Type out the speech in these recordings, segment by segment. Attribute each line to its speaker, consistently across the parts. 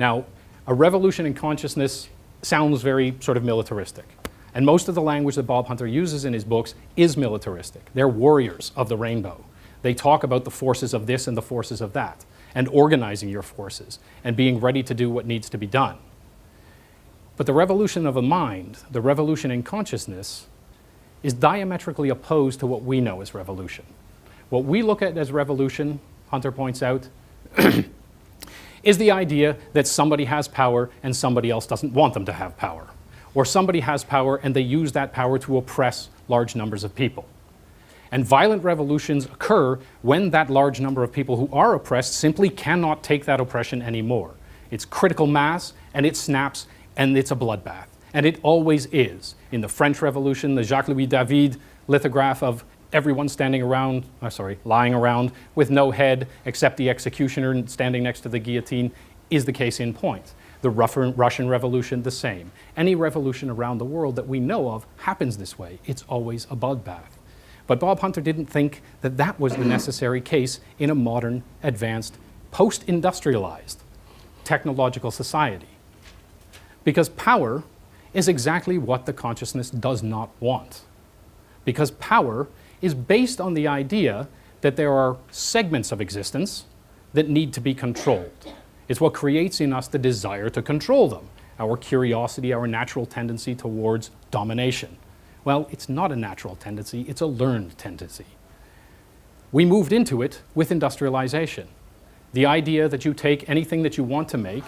Speaker 1: Now, a revolution in consciousness sounds very sort of militaristic. And most of the language that Bob Hunter uses in his books is militaristic. They're warriors of the rainbow. They talk about the forces of this and the forces of that, and organizing your forces, and being ready to do what needs to be done. But the revolution of a mind, the revolution in consciousness, is diametrically opposed to what we know as revolution. What we look at as revolution, Hunter points out, is the idea that somebody has power and somebody else doesn't want them to have power. Or somebody has power and they use that power to oppress large numbers of people. And violent revolutions occur when that large number of people who are oppressed simply cannot take that oppression anymore. It's critical mass, and it snaps, and it's a bloodbath. And it always is. In the French Revolution, the Jacques-Louis David lithograph of everyone lying around with no head except the executioner standing next to the guillotine is the case in point. The Russian Revolution, the same. Any revolution around the world that we know of happens this way. It's always a bloodbath. But Bob Hunter didn't think that that was the necessary case in a modern, advanced, post-industrialized technological society. Because power is exactly what the consciousness does not want. Because power is based on the idea that there are segments of existence that need to be controlled. It's what creates in us the desire to control them, our curiosity, our natural tendency towards domination. Well, it's not a natural tendency, it's a learned tendency. We moved into it with industrialization. The idea that you take anything that you want to make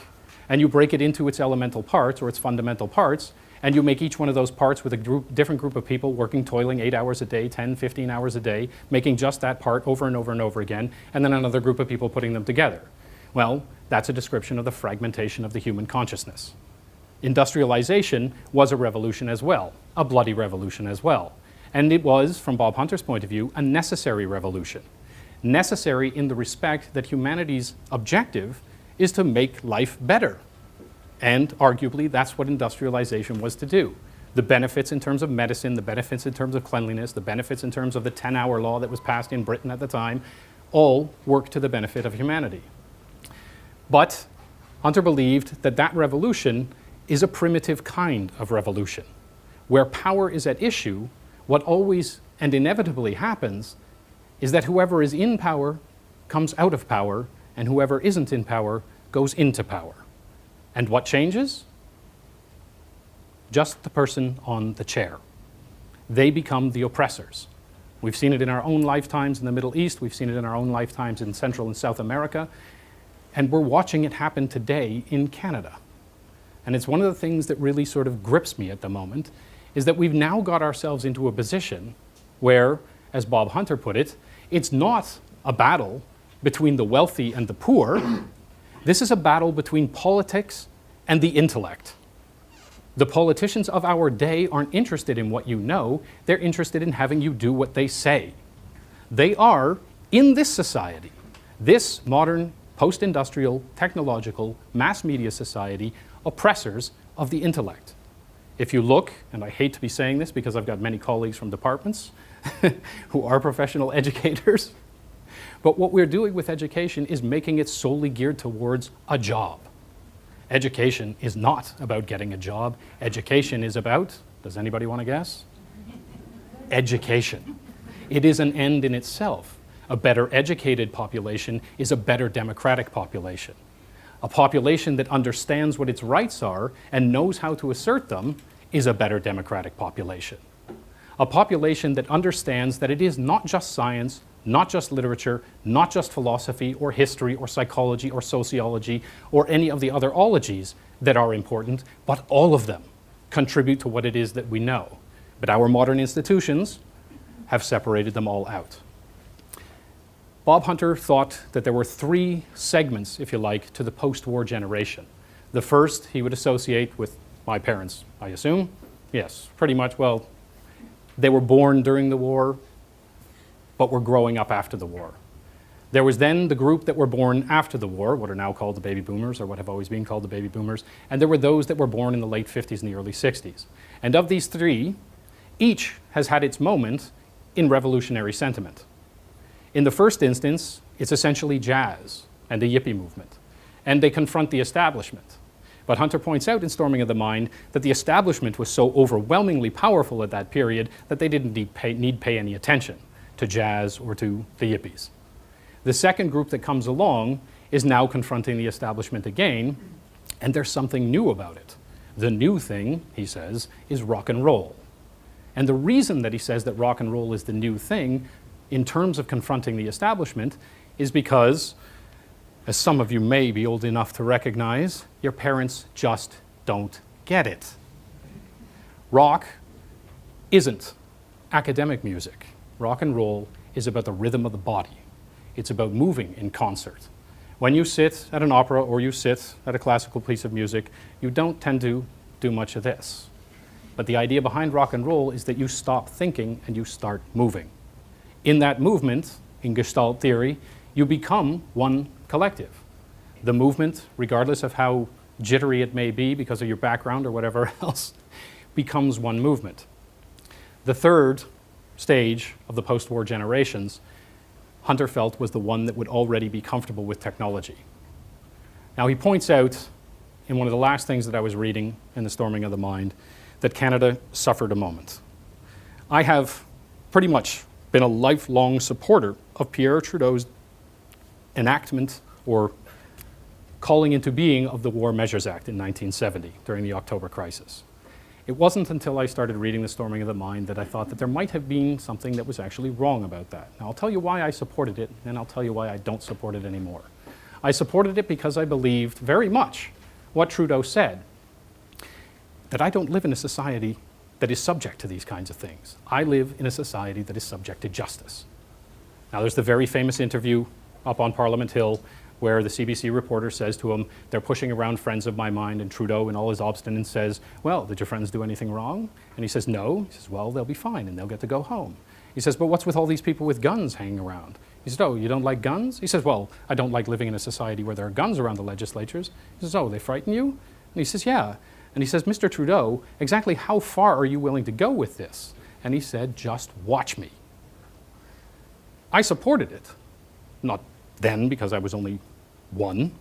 Speaker 1: and you break it into its elemental parts or its fundamental parts, and you make each one of those parts with a different group of people working, toiling 8 hours a day, 10, 15 hours a day, making just that part over and over and over again, and then another group of people putting them together. Well, that's a description of the fragmentation of the human consciousness. Industrialization was a revolution as well, a bloody revolution as well. And it was, from Bob Hunter's point of view, a necessary revolution. Necessary in the respect that humanity's objective is to make life better. And arguably, that's what industrialization was to do. The benefits in terms of medicine, the benefits in terms of cleanliness, the benefits in terms of the 10-hour law that was passed in Britain at the time, all work to the benefit of humanity. But Hunter believed that that revolution is a primitive kind of revolution. Where power is at issue, what always and inevitably happens is that whoever is in power comes out of power, and whoever isn't in power goes into power. And what changes? Just the person on the chair. They become the oppressors. We've seen it in our own lifetimes in the Middle East, we've seen it in our own lifetimes in Central and South America, and we're watching it happen today in Canada. And it's one of the things that really sort of grips me at the moment, is that we've now got ourselves into a position where, as Bob Hunter put it, it's not a battle between the wealthy and the poor. This is a battle between politics and the intellect. The politicians of our day aren't interested in what you know, they're interested in having you do what they say. They are, in this society, this modern, post-industrial, technological, mass media society, oppressors of the intellect. If you look, and I hate to be saying this because I've got many colleagues from departments who are professional educators, but what we're doing with education is making it solely geared towards a job. Education is not about getting a job. Education is about, does anybody want to guess? Education. It is an end in itself. A better educated population is a better democratic population. A population that understands what its rights are and knows how to assert them is a better democratic population. A population that understands that it is not just science, not just literature, not just philosophy or history or psychology or sociology or any of the other ologies that are important, but all of them contribute to what it is that we know. But our modern institutions have separated them all out. Bob Hunter thought that there were three segments, if you like, to the post-war generation. The first he would associate with my parents, I assume. Yes, pretty much. Well, they were born during the war, but were growing up after the war. There was then the group that were born after the war, what are now called the baby boomers, or what have always been called the baby boomers, and there were those that were born in the late 50s and the early 60s. And of these three, each has had its moment in revolutionary sentiment. In the first instance, it's essentially jazz and the hippie movement. and they confront the establishment. But Hunter points out in Storming of the Mind that the establishment was so overwhelmingly powerful at that period that they didn't need pay any attention to jazz or to the yippies. The second group that comes along is now confronting the establishment again, and there's something new about it. The new thing, he says, is rock and roll. And the reason that he says that rock and roll is the new thing in terms of confronting the establishment is because, as some of you may be old enough to recognize, your parents just don't get it. Rock isn't academic music. Rock and roll is about the rhythm of the body. It's about moving in concert. When you sit at an opera or you sit at a classical piece of music, you don't tend to do much of this. But the idea behind rock and roll is that you stop thinking and you start moving. In that movement, in Gestalt theory, you become one collective. The movement, regardless of how jittery it may be because of your background or whatever else, becomes one movement. The third stage of the post-war generations, Hunter felt, was the one that would already be comfortable with technology. Now, he points out in one of the last things that I was reading in The Storming of the Mind that Canada suffered a moment. I have pretty much been a lifelong supporter of Pierre Trudeau's enactment or calling into being of the War Measures Act in 1970 during the October crisis. It wasn't until I started reading The Storming of the Mind that I thought that there might have been something that was actually wrong about that. Now, I'll tell you why I supported it, and I'll tell you why I don't support it anymore. I supported it because I believed very much what Trudeau said, that I don't live in a society that is subject to these kinds of things. I live in a society that is subject to justice. Now, there's the very famous interview up on Parliament Hill where the CBC reporter says to him, they're pushing around friends of my mind, and Trudeau in all his obstinance says, well, did your friends do anything wrong? And he says, no. He says, well, they'll be fine and they'll get to go home. He says, but what's with all these people with guns hanging around? He says, oh, you don't like guns? He says, well, I don't like living in a society where there are guns around the legislatures. He says, oh, they frighten you? And he says, yeah. And he says, Mr. Trudeau, exactly how far are you willing to go with this? And he said, just watch me. I supported it. Not then, because I was only one.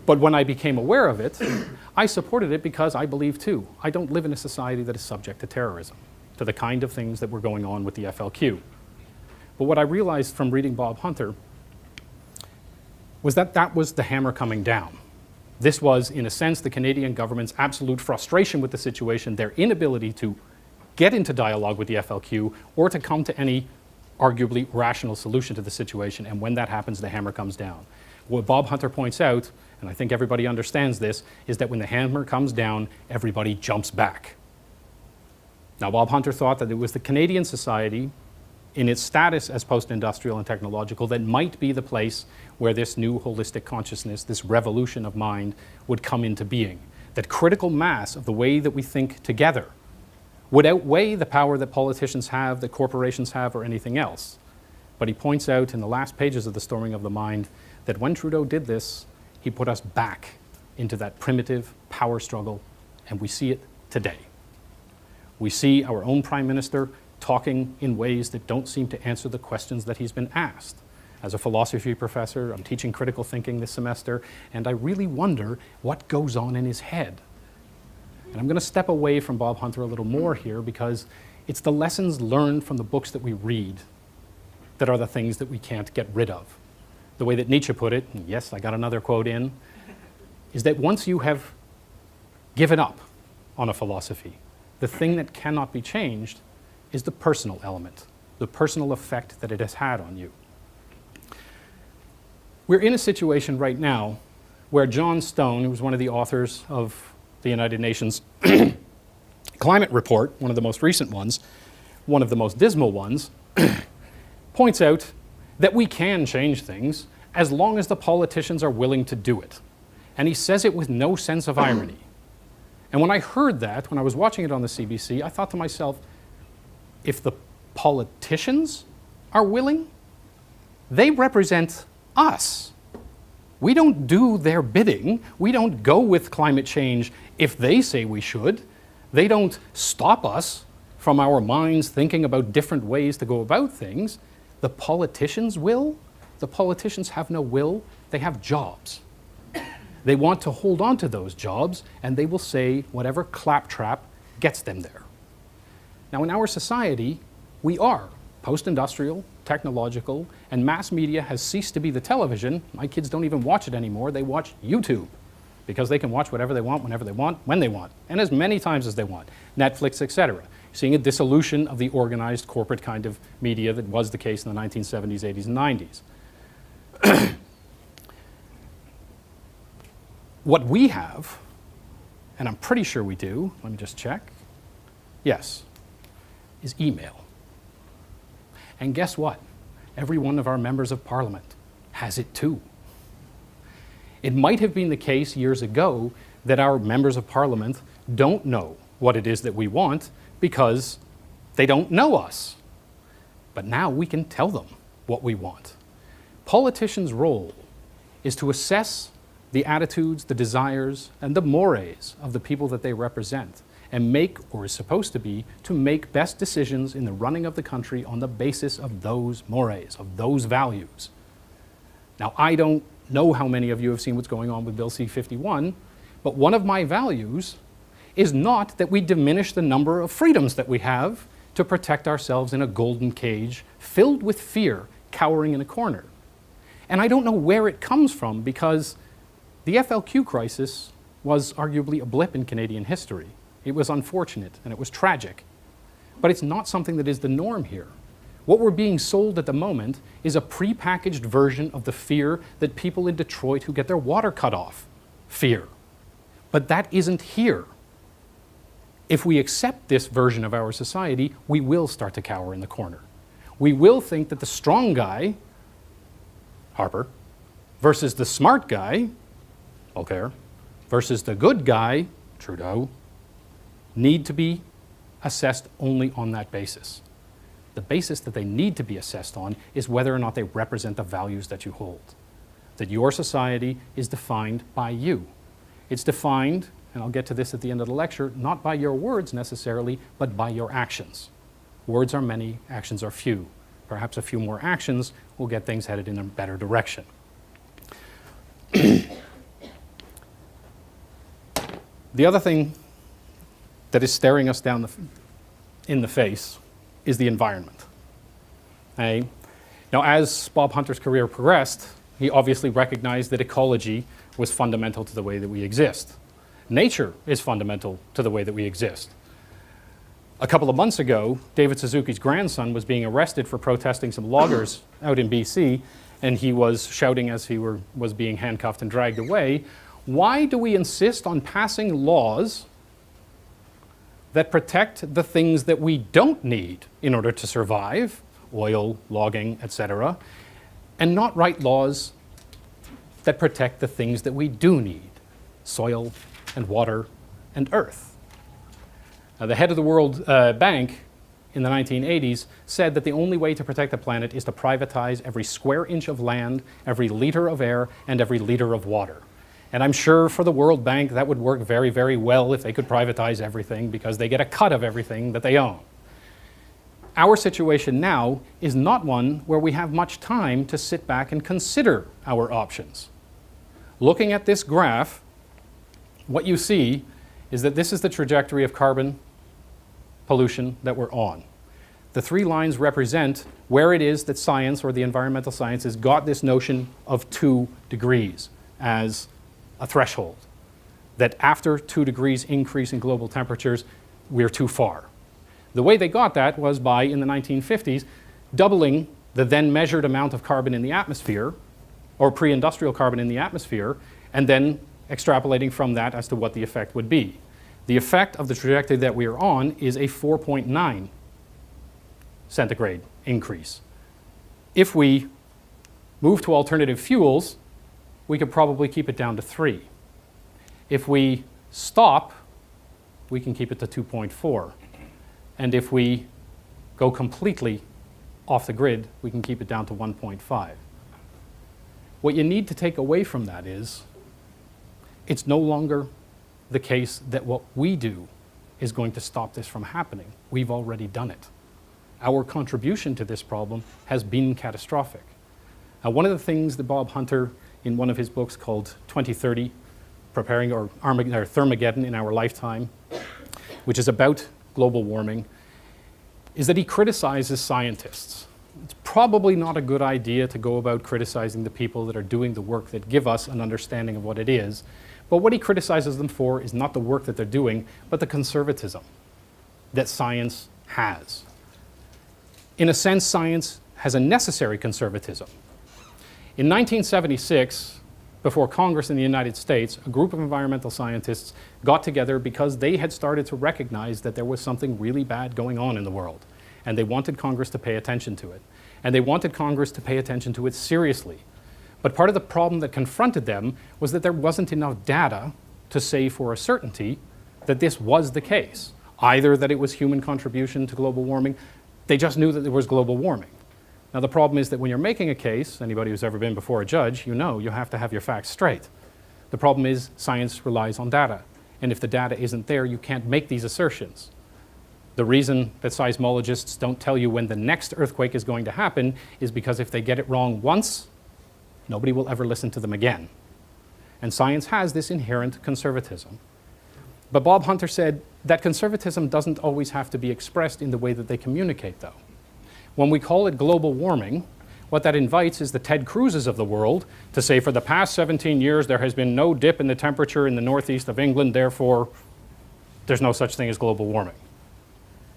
Speaker 1: But when I became aware of it, I supported it because I believe too, I don't live in a society that is subject to terrorism, to the kind of things that were going on with the FLQ. But what I realized from reading Bob Hunter was that that was the hammer coming down. This was, in a sense, the Canadian government's absolute frustration with the situation, their inability to get into dialogue with the FLQ or to come to any arguably rational solution to the situation, and when that happens, the hammer comes down. What Bob Hunter points out, and I think everybody understands this, is that when the hammer comes down, everybody jumps back. Now, Bob Hunter thought that it was the Canadian society, in its status as post-industrial and technological, that might be the place where this new holistic consciousness, this revolution of mind, would come into being. That critical mass of the way that we think together would outweigh the power that politicians have, that corporations have, or anything else. But he points out in the last pages of The Storming of the Mind that when Trudeau did this, he put us back into that primitive power struggle, and we see it today. We see our own Prime Minister talking in ways that don't seem to answer the questions that he's been asked. As a philosophy professor, I'm teaching critical thinking this semester, and I really wonder what goes on in his head. And I'm going to step away from Bob Hunter a little more here because it's the lessons learned from the books that we read that are the things that we can't get rid of. The way that Nietzsche put it, and yes, I got another quote in, is that once you have given up on a philosophy, the thing that cannot be changed is the personal element, the personal effect that it has had on you. We're in a situation right now where John Stone, who was one of the authors of the United Nations Climate Report, one of the most recent ones, one of the most dismal ones, points out that we can change things as long as the politicians are willing to do it. And he says it with no sense of irony. And when I heard that, when I was watching it on the CBC, I thought to myself, if the politicians are willing, they represent us. We don't do their bidding. We don't go with climate change if they say we should. They don't stop us from our minds thinking about different ways to go about things. The politicians will. The politicians have no will, they have jobs. They want to hold on to those jobs, and they will say whatever claptrap gets them there. Now, in our society, we are post-industrial, technological, and mass media has ceased to be the television. My kids don't even watch it anymore. They watch YouTube because they can watch whatever they want, whenever they want, when they want, and as many times as they want. Netflix, etc. Seeing a dissolution of the organized corporate kind of media that was the case in the 1970s, 80s, and 90s. What we have, and I'm pretty sure we do, let me just check, yes, is email. And guess what? Every one of our members of parliament has it too. It might have been the case years ago that our members of parliament don't know what it is that we want because they don't know us. But now we can tell them what we want. Politicians' role is to assess the attitudes, the desires, and the mores of the people that they represent, and make, or is supposed to be, to make best decisions in the running of the country on the basis of those mores, of those values. Now, I don't know how many of you have seen what's going on with Bill C-51, but one of my values is not that we diminish the number of freedoms that we have to protect ourselves in a golden cage filled with fear, cowering in a corner. And I don't know where it comes from, because the FLQ crisis was arguably a blip in Canadian history. It was unfortunate and it was tragic, but it's not something that is the norm here. What we're being sold at the moment is a prepackaged version of the fear that people in Detroit who get their water cut off fear. But that isn't here. If we accept this version of our society, we will start to cower in the corner. We will think that the strong guy, Harper, versus the smart guy, Voltaire, versus the good guy, Trudeau, need to be assessed only on that basis. The basis that they need to be assessed on is whether or not they represent the values that you hold. That your society is defined by you. It's defined, and I'll get to this at the end of the lecture, not by your words necessarily, but by your actions. Words are many, actions are few. Perhaps a few more actions will get things headed in a better direction. The other thing that is staring us down in the face is the environment. Okay? Now, as Bob Hunter's career progressed, he obviously recognized that ecology was fundamental to the way that we exist. Nature is fundamental to the way that we exist. A couple of months ago, David Suzuki's grandson was being arrested for protesting some loggers out in BC, and he was shouting as he was being handcuffed and dragged away, "Why do we insist on passing laws that protect the things that we don't need in order to survive, oil, logging, etc., and not write laws that protect the things that we do need, soil and water and earth?" Now, the head of the World Bank in the 1980s said that the only way to protect the planet is to privatize every square inch of land, every liter of air, and every liter of water. And I'm sure for the World Bank that would work very, very well if they could privatize everything, because they get a cut of everything that they own. Our situation now is not one where we have much time to sit back and consider our options. Looking at this graph, what you see is that this is the trajectory of carbon pollution that we're on. The three lines represent where it is that science, or the environmental sciences, got this notion of 2 degrees as a threshold, that after 2 degrees increase in global temperatures, we're too far. The way they got that was by, in the 1950s, doubling the then measured amount of carbon in the atmosphere, or pre-industrial carbon in the atmosphere, and then extrapolating from that as to what the effect would be. The effect of the trajectory that we are on is a 4.9 centigrade increase. If we move to alternative fuels, we could probably keep it down to 3. If we stop, we can keep it to 2.4. And if we go completely off the grid, we can keep it down to 1.5. What you need to take away from that is, it's no longer the case that what we do is going to stop this from happening. We've already done it. Our contribution to this problem has been catastrophic. One of the things that Bob Hunter, in one of his books called 2030, Preparing or Thermageddon in Our Lifetime, which is about global warming, is that he criticizes scientists. It's probably not a good idea to go about criticizing the people that are doing the work that give us an understanding of what it is. But what he criticizes them for is not the work that they're doing, but the conservatism that science has. In a sense, science has a necessary conservatism. In 1976, before Congress in the United States, a group of environmental scientists got together because they had started to recognize that there was something really bad going on in the world. And they wanted Congress to pay attention to it. And they wanted Congress to pay attention to it seriously. But part of the problem that confronted them was that there wasn't enough data to say for a certainty that this was the case. Either that it was human contribution to global warming, they just knew that there was global warming. Now the problem is that when you're making a case, anybody who's ever been before a judge, you know you have to have your facts straight. The problem is science relies on data. And if the data isn't there, you can't make these assertions. The reason that seismologists don't tell you when the next earthquake is going to happen is because if they get it wrong once, nobody will ever listen to them again. And science has this inherent conservatism. But Bob Hunter said that conservatism doesn't always have to be expressed in the way that they communicate, though. When we call it global warming, what that invites is the Ted Cruzes of the world to say for the past 17 years there has been no dip in the temperature in the northeast of England, therefore there's no such thing as global warming.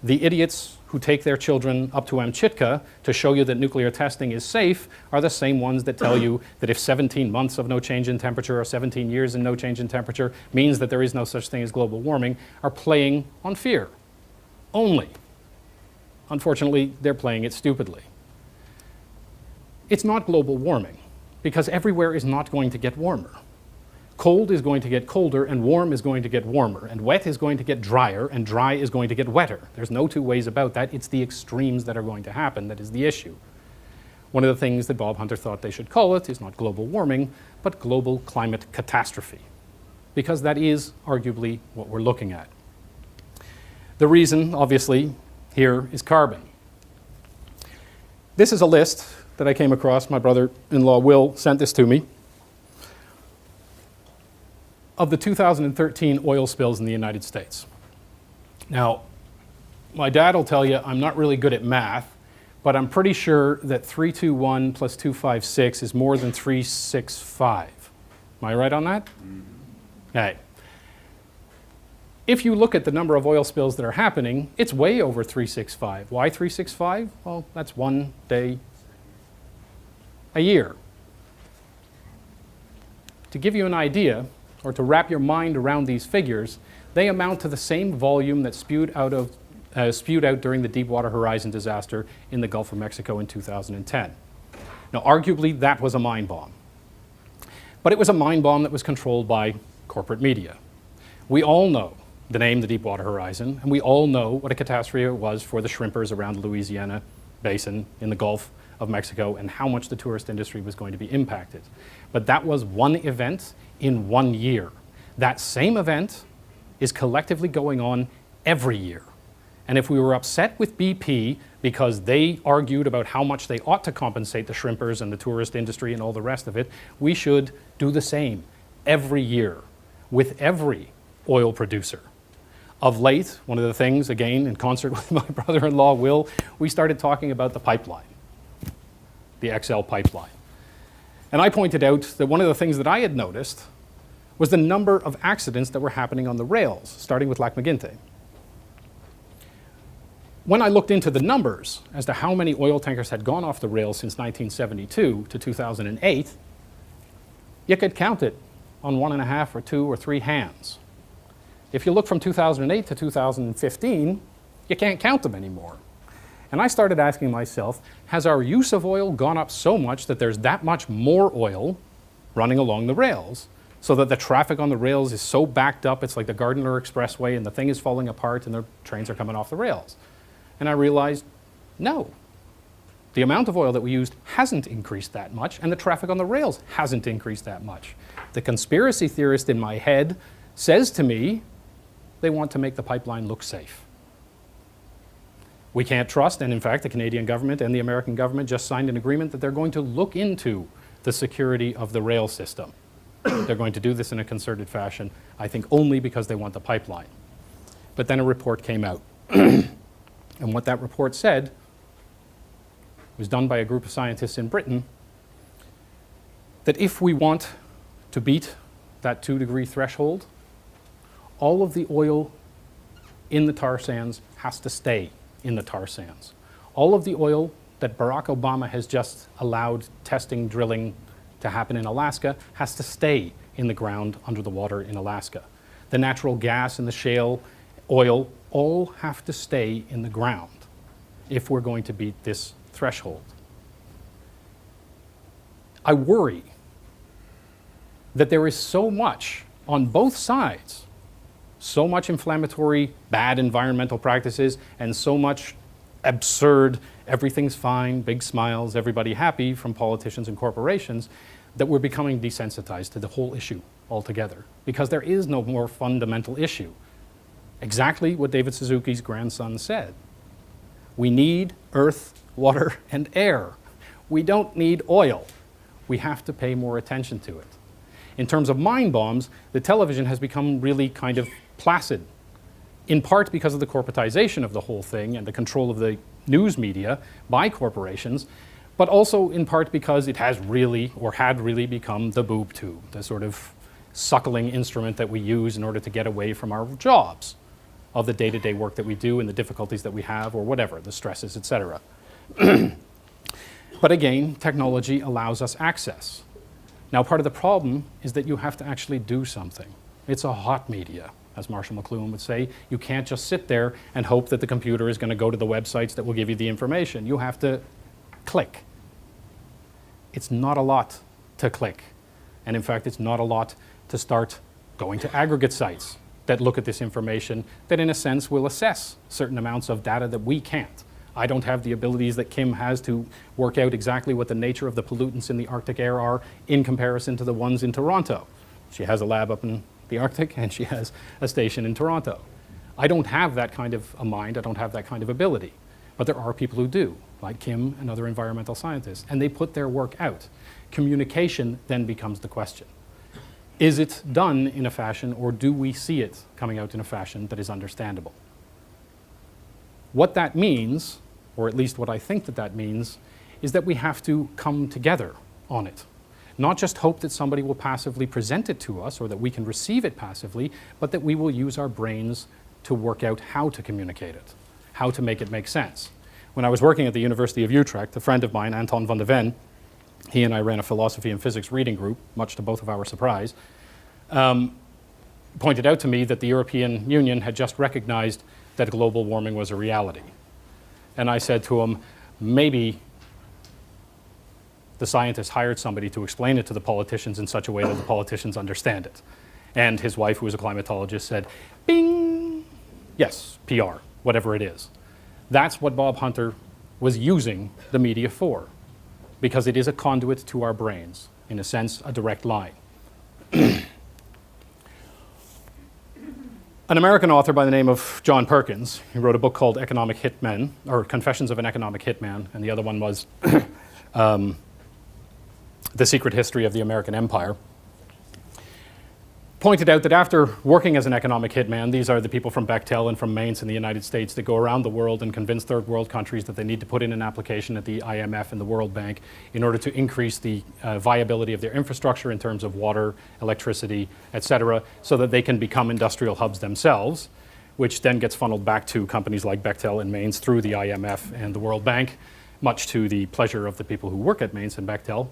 Speaker 1: The idiots who take their children up to Amchitka to show you that nuclear testing is safe are the same ones that tell you that if 17 months of no change in temperature or 17 years and no change in temperature means that there is no such thing as global warming, are playing on fear only. Unfortunately, they're playing it stupidly. It's not global warming because everywhere is not going to get warmer. Cold is going to get colder and warm is going to get warmer, and wet is going to get drier and dry is going to get wetter. There's no two ways about that. It's the extremes that are going to happen that is the issue. One of the things that Bob Hunter thought they should call it is not global warming, but global climate catastrophe, because that is arguably what we're looking at. The reason, obviously, here is carbon. This is a list that I came across. My brother-in-law Will sent this to me, of the 2013 oil spills in the United States. Now, my dad will tell you I'm not really good at math, but I'm pretty sure that 321 plus 256 is more than 365. Am I right on that? Mm-hmm. Okay. If you look at the number of oil spills that are happening, it's way over 365. Why 365? Well, that's one day a year. To give you an idea, or to wrap your mind around these figures, they amount to the same volume that spewed out during the Deepwater Horizon disaster in the Gulf of Mexico in 2010. Now, arguably, that was a mine bomb. But it was a mine bomb that was controlled by corporate media. We all know the name, the Deepwater Horizon, and we all know what a catastrophe it was for the shrimpers around the Louisiana Basin in the Gulf of Mexico and how much the tourist industry was going to be impacted. But that was one event in 1 year. That same event is collectively going on every year. And if we were upset with BP because they argued about how much they ought to compensate the shrimpers and the tourist industry and all the rest of it, we should do the same every year with every oil producer. Of late, one of the things, again, in concert with my brother-in-law Will, we started talking about the pipeline, the XL pipeline. And I pointed out that one of the things that I had noticed was the number of accidents that were happening on the rails, starting with Lac Mégantic. When I looked into the numbers as to how many oil tankers had gone off the rails since 1972 to 2008, you could count it on 1.5 or 2 or 3 hands. If you look from 2008 to 2015, you can't count them anymore. And I started asking myself, has our use of oil gone up so much that there's that much more oil running along the rails, so that the traffic on the rails is so backed up, it's like the Gardiner Expressway and the thing is falling apart and the trains are coming off the rails? And I realized, no. The amount of oil that we used hasn't increased that much, and the traffic on the rails hasn't increased that much. The conspiracy theorist in my head says to me, they want to make the pipeline look safe. We can't trust, and in fact, the Canadian government and the American government just signed an agreement that they're going to look into the security of the rail system. They're going to do this in a concerted fashion, I think only because they want the pipeline. But then a report came out. And what that report said was done by a group of scientists in Britain, that if we want to beat that 2-degree threshold, all of the oil in the tar sands has to stay in the tar sands. All of the oil that Barack Obama has just allowed testing, drilling to happen in Alaska has to stay in the ground under the water in Alaska. The natural gas and the shale oil all have to stay in the ground if we're going to beat this threshold. I worry that there is so much on both sides, so much inflammatory, bad environmental practices, and so much absurd, everything's fine, big smiles, everybody happy from politicians and corporations, that we're becoming desensitized to the whole issue altogether, because there is no more fundamental issue. Exactly what David Suzuki's grandson said. We need earth, water, and air. We don't need oil. We have to pay more attention to it. In terms of mind bombs, the television has become really kind of placid, in part because of the corporatization of the whole thing and the control of the news media by corporations, but also in part because it has really, or had really, become the boob tube, the sort of suckling instrument that we use in order to get away from our jobs, of the day-to-day work that we do and the difficulties that we have, or whatever, the stresses, etc. But again, technology allows us access. Now, part of the problem is that you have to actually do something. It's a hot media, as Marshall McLuhan would say. You can't just sit there and hope that the computer is going to go to the websites that will give you the information. You have to click. It's not a lot to click. And in fact, it's not a lot to start going to aggregate sites that look at this information, that in a sense will assess certain amounts of data that we can't. I don't have the abilities that Kim has to work out exactly what the nature of the pollutants in the Arctic air are in comparison to the ones in Toronto. She has a lab up in the Arctic and she has a station in Toronto. I don't have that kind of a mind, I don't have that kind of ability. But there are people who do, like Kim and other environmental scientists, and they put their work out. Communication then becomes the question. Is it done in a fashion, or do we see it coming out in a fashion that is understandable? What that means, or at least what I think that that means, is that we have to come together on it. Not just hope that somebody will passively present it to us or that we can receive it passively, but that we will use our brains to work out how to communicate it, how to make it make sense. When I was working at the University of Utrecht, a friend of mine, Anton van de Ven, he and I ran a philosophy and physics reading group, much to both of our surprise, pointed out to me that the European Union had just recognized that global warming was a reality. And I said to him, maybe the scientists hired somebody to explain it to the politicians in such a way that the politicians understand it. And his wife, who was a climatologist, said, bing, yes, PR, whatever it is. That's what Bob Hunter was using the media for, because it is a conduit to our brains, in a sense, a direct line. An American author by the name of John Perkins, he wrote a book called Economic Hitmen, or Confessions of an Economic Hitman, and the other one was The Secret History of the American Empire, pointed out that after working as an economic hitman, these are the people from Bechtel and from Mainz in the United States that go around the world and convince third world countries that they need to put in an application at the IMF and the World Bank in order to increase the viability of their infrastructure in terms of water, electricity, etc., so that they can become industrial hubs themselves, which then gets funneled back to companies like Bechtel and Mainz through the IMF and the World Bank, much to the pleasure of the people who work at Mainz and Bechtel,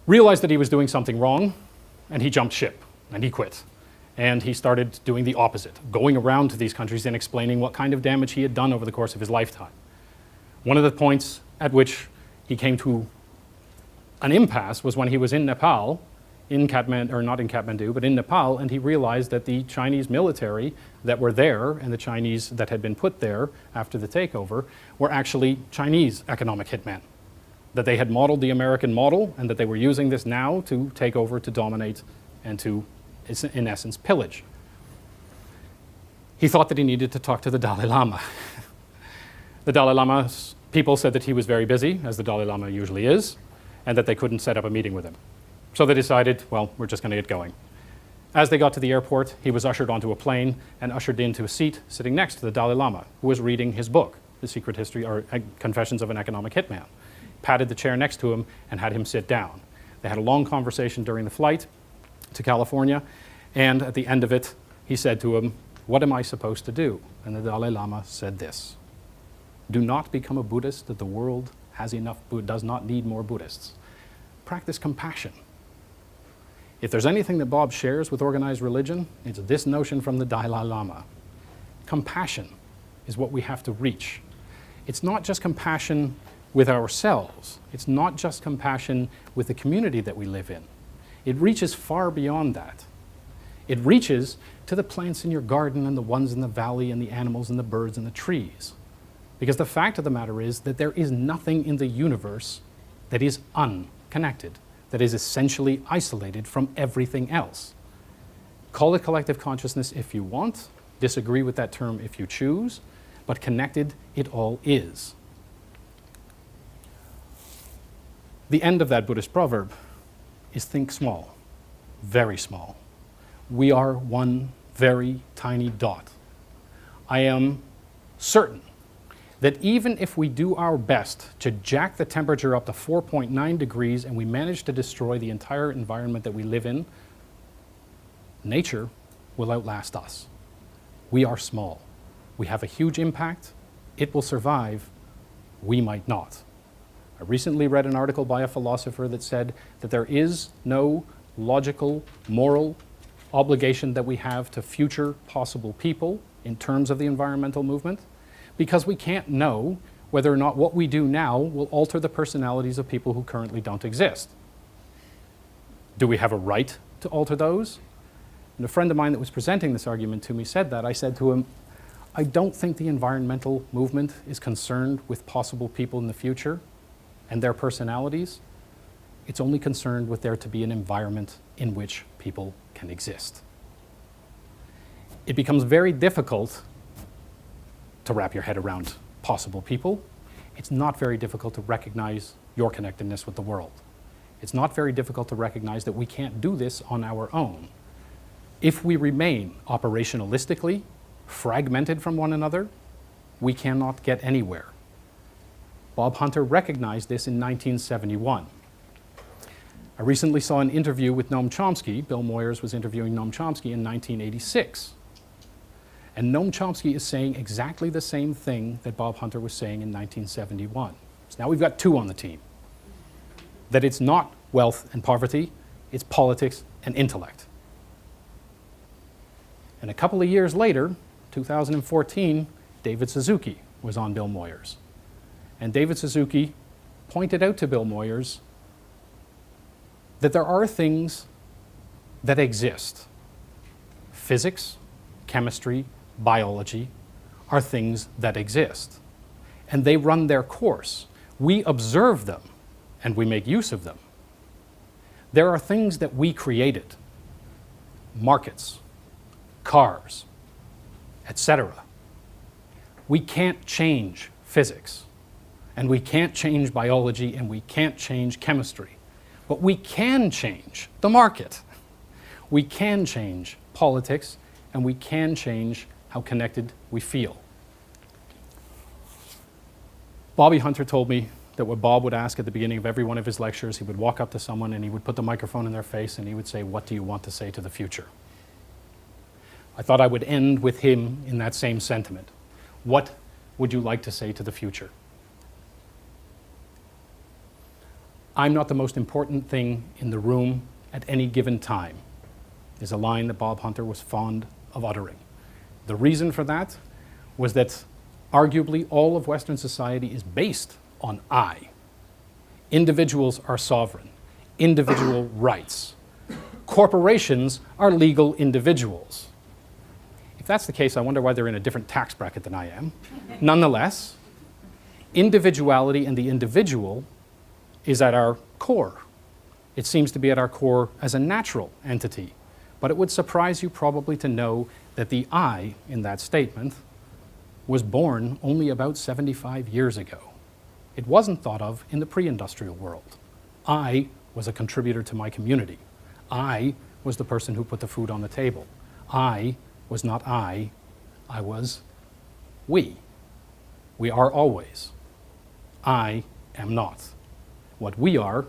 Speaker 1: realized that he was doing something wrong, and he jumped ship. And he quit. And he started doing the opposite, going around to these countries and explaining what kind of damage he had done over the course of his lifetime. One of the points at which he came to an impasse was when he was in Nepal, in Kathmandu, or not in Kathmandu, but in Nepal, and he realized that the Chinese military that were there and the Chinese that had been put there after the takeover were actually Chinese economic hitmen. That they had modeled the American model and that they were using this now to take over, to dominate, and to, in essence, pillage. He thought that he needed to talk to the Dalai Lama. The Dalai Lama's people said that he was very busy, as the Dalai Lama usually is, and that they couldn't set up a meeting with him. So they decided, well, we're just going to get going. As they got to the airport, he was ushered onto a plane and ushered into a seat sitting next to the Dalai Lama, who was reading his book, The Secret History or Confessions of an Economic Hitman. Patted the chair next to him and had him sit down. They had a long conversation during the flight to California, and at the end of it, he said to him, "What am I supposed to do?" And the Dalai Lama said this: "Do not become a Buddhist that the world has enough, does not need more Buddhists. Practice compassion." If there's anything that Bob shares with organized religion, it's this notion from the Dalai Lama. Compassion is what we have to reach. It's not just compassion with ourselves. It's not just compassion with the community that we live in. It reaches far beyond that. It reaches to the plants in your garden and the ones in the valley and the animals and the birds and the trees. Because the fact of the matter is that there is nothing in the universe that is unconnected, that is essentially isolated from everything else. Call it collective consciousness if you want, disagree with that term if you choose, but connected it all is. The end of that Buddhist proverb is think small, very small. We are one very tiny dot. I am certain that even if we do our best to jack the temperature up to 4.9 degrees and we manage to destroy the entire environment that we live in, nature will outlast us. We are small. We have a huge impact. It will survive. We might not. I recently read an article by a philosopher that said that there is no logical, moral obligation that we have to future possible people in terms of the environmental movement, because we can't know whether or not what we do now will alter the personalities of people who currently don't exist. Do we have a right to alter those? And a friend of mine that was presenting this argument to me said that. I said to him, I don't think the environmental movement is concerned with possible people in the future and their personalities. It's only concerned with there to be an environment in which people can exist. It becomes very difficult to wrap your head around possible people. It's not very difficult to recognize your connectedness with the world. It's not very difficult to recognize that we can't do this on our own. If we remain operationalistically fragmented from one another, we cannot get anywhere. Bob Hunter recognized this in 1971. I recently saw an interview with Noam Chomsky. Bill Moyers was interviewing Noam Chomsky in 1986. And Noam Chomsky is saying exactly the same thing that Bob Hunter was saying in 1971. So now we've got two on the team. That it's not wealth and poverty, it's politics and intellect. And a couple of years later, 2014, David Suzuki was on Bill Moyers. And David Suzuki pointed out to Bill Moyers that there are things that exist. Physics, chemistry, biology are things that exist. And they run their course. We observe them and we make use of them. There are things that we created. Markets, cars, etc. We can't change physics, and we can't change biology, and we can't change chemistry. But we can change the market. We can change politics, and we can change how connected we feel. Bobby Hunter told me that what Bob would ask at the beginning of every one of his lectures, he would walk up to someone and he would put the microphone in their face and he would say, "What do you want to say to the future?" I thought I would end with him in that same sentiment. What would you like to say to the future? I'm not the most important thing in the room at any given time, is a line that Bob Hunter was fond of uttering. The reason for that was that arguably all of Western society is based on I. Individuals are sovereign, individual rights. Corporations are legal individuals. If that's the case, I wonder why they're in a different tax bracket than I am. Nonetheless, individuality and the individual is at our core. It seems to be at our core as a natural entity. But it would surprise you probably to know that the I in that statement was born only about 75 years ago. It wasn't thought of in the pre-industrial world. I was a contributor to my community. I was the person who put the food on the table. I was not I was we. We are always. I am not. What we are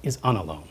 Speaker 1: is unalone.